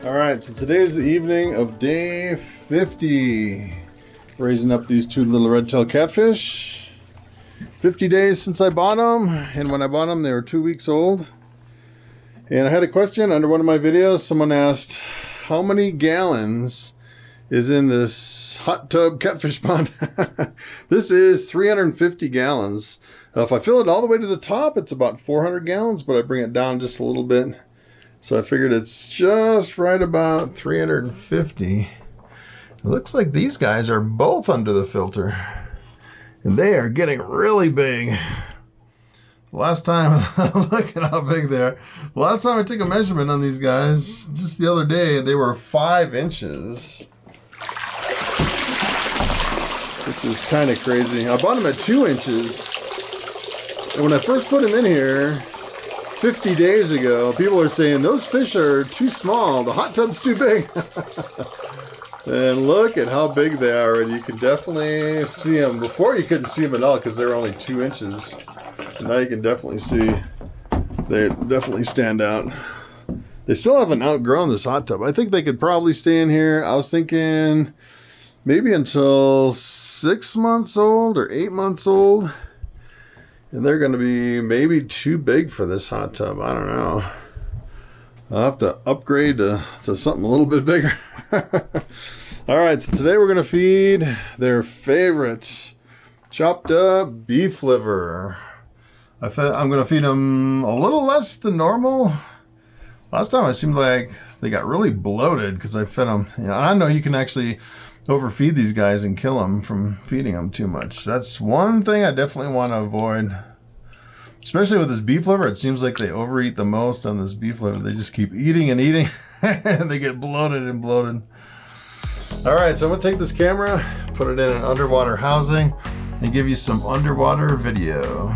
Alright, so today's the evening of day 50. Raising up these two little red-tailed catfish. 50 days since I bought them, and when I bought them they were 2 weeks old. And I had a question under one of my videos. Someone asked, how many gallons is in this hot tub catfish pond? This is 350 gallons. If I fill it all the way to the top, it's about 400 gallons, but I bring it down just a little bit. So I figured it's just right about 350. It looks like these guys are both under the filter. And they are getting really big. Last time, look at how big they are. Last time I took a measurement on these guys, just the other day, they were 5 inches. Which is kind of crazy. I bought them at 2 inches. And when I first put them in here, 50 days ago, people are saying, those fish are too small, the hot tub's too big. And look at how big they are, and you can definitely see them. Before you couldn't see them at all because they were only 2 inches. Now you can definitely see, they definitely stand out. They still haven't outgrown this hot tub. I think they could probably stay in here. I was thinking maybe until 6 months old or 8 months old. And they're going to be maybe too big for this hot tub. I don't know. I'll have to upgrade to something a little bit bigger. Alright, so today we're going to feed their favorite chopped up beef liver. I'm going to feed them a little less than normal. Last time it seemed like they got really bloated because I fed them. You know, I know you can actually overfeed these guys and kill them from feeding them too much. That's one thing I definitely want to avoid. Especially with this beef liver, it seems like they overeat the most on this beef liver. They just keep eating and eating, and they get bloated and bloated. Alright, so I'm going to take this camera, put it in an underwater housing, and give you some underwater video.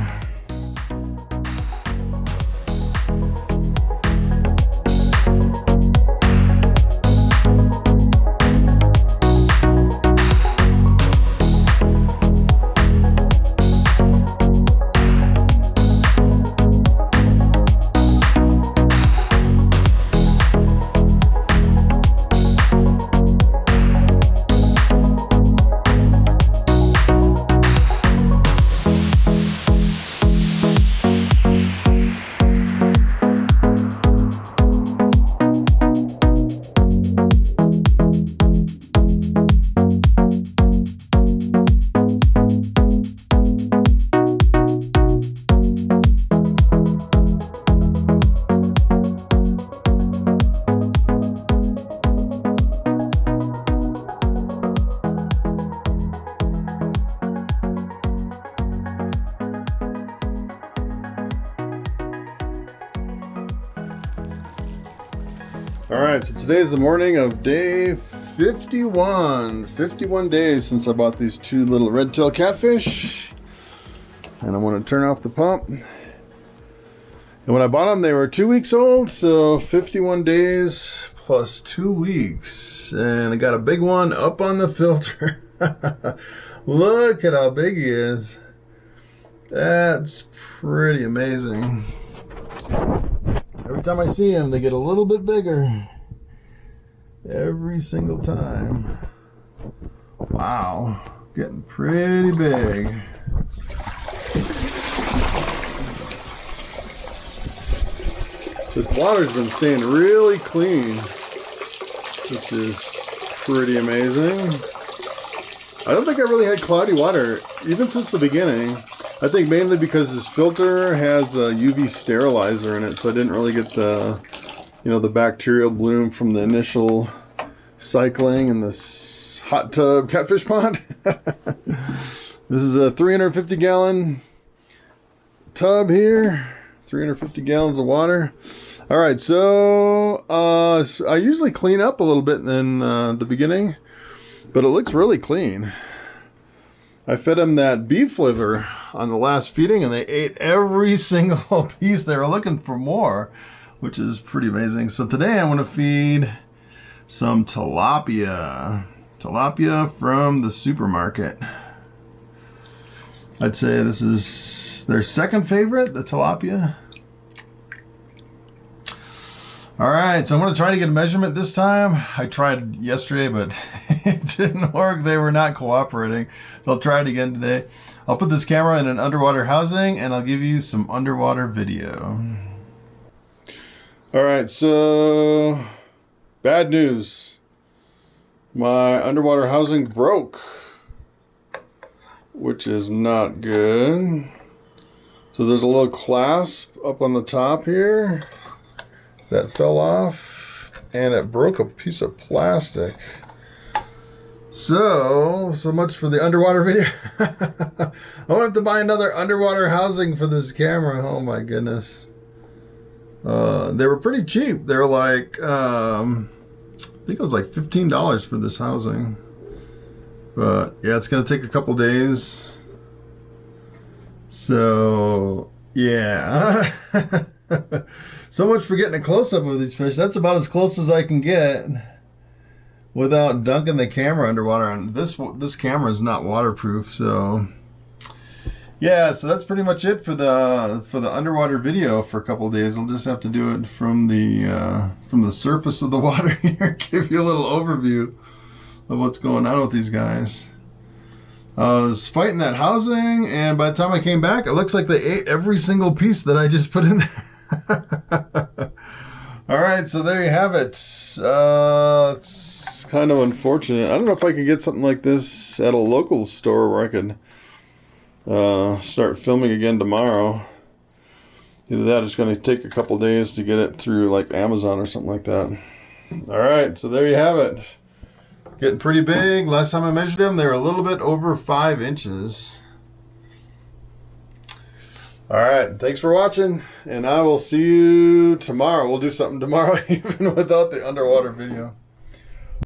Alright, so today's the morning of day 51. 51 days since I bought these two little red-tailed catfish. And I want to turn off the pump. And when I bought them, they were 2 weeks old, so 51 days plus 2 weeks. And I got a big one up on the filter. Look at how big he is. That's pretty amazing. Every time I see them, they get a little bit bigger. Every single time. Wow. Getting pretty big. This water's been staying really clean, which is pretty amazing. I don't think I really had cloudy water, even since the beginning. I think mainly because this filter has a UV sterilizer in it, so I didn't really get the, the bacterial bloom from the initial cycling in this hot tub catfish pond. This is a 350 gallon tub here, 350 gallons of water. All right, so I usually clean up a little bit in the beginning, but it looks really clean. I fed them that beef liver on the last feeding, and they ate every single piece. They were looking for more, which is pretty amazing. So today I'm going to feed some tilapia. Tilapia from the supermarket. I'd say this is their second favorite, the tilapia. All right, so I'm going to try to get a measurement this time. I tried yesterday, but it didn't work. They were not cooperating. So I'll try it again today. I'll put this camera in an underwater housing, and I'll give you some underwater video. All right, so bad news. My underwater housing broke, which is not good. So there's a little clasp up on the top here that fell off, and it broke a piece of plastic. So much for the underwater video. I won't have to buy another underwater housing for this camera. Oh my goodness. They were pretty cheap. They were like, I think it was like $15 for this housing. But yeah, it's gonna take a couple days. So yeah. So much for getting a close-up of these fish. That's about as close as I can get without dunking the camera underwater. And this camera is not waterproof, so yeah. So that's pretty much it for the underwater video for a couple of days. I'll just have to do it from the surface of the water here. Give you a little overview of what's going on with these guys. I was fighting that housing, and by the time I came back, it looks like they ate every single piece that I just put in there. All right, so there you have it. It's kind of unfortunate. I don't know if I could get something like this at a local store where I could start filming again tomorrow. Either that or it's going to take a couple days to get it through like Amazon or something like that. All right, so there you have it. Getting pretty big. Last time I measured them, they were a little bit over 5 inches. All right, thanks for watching, and I will see you tomorrow. We'll do something tomorrow even without the underwater video.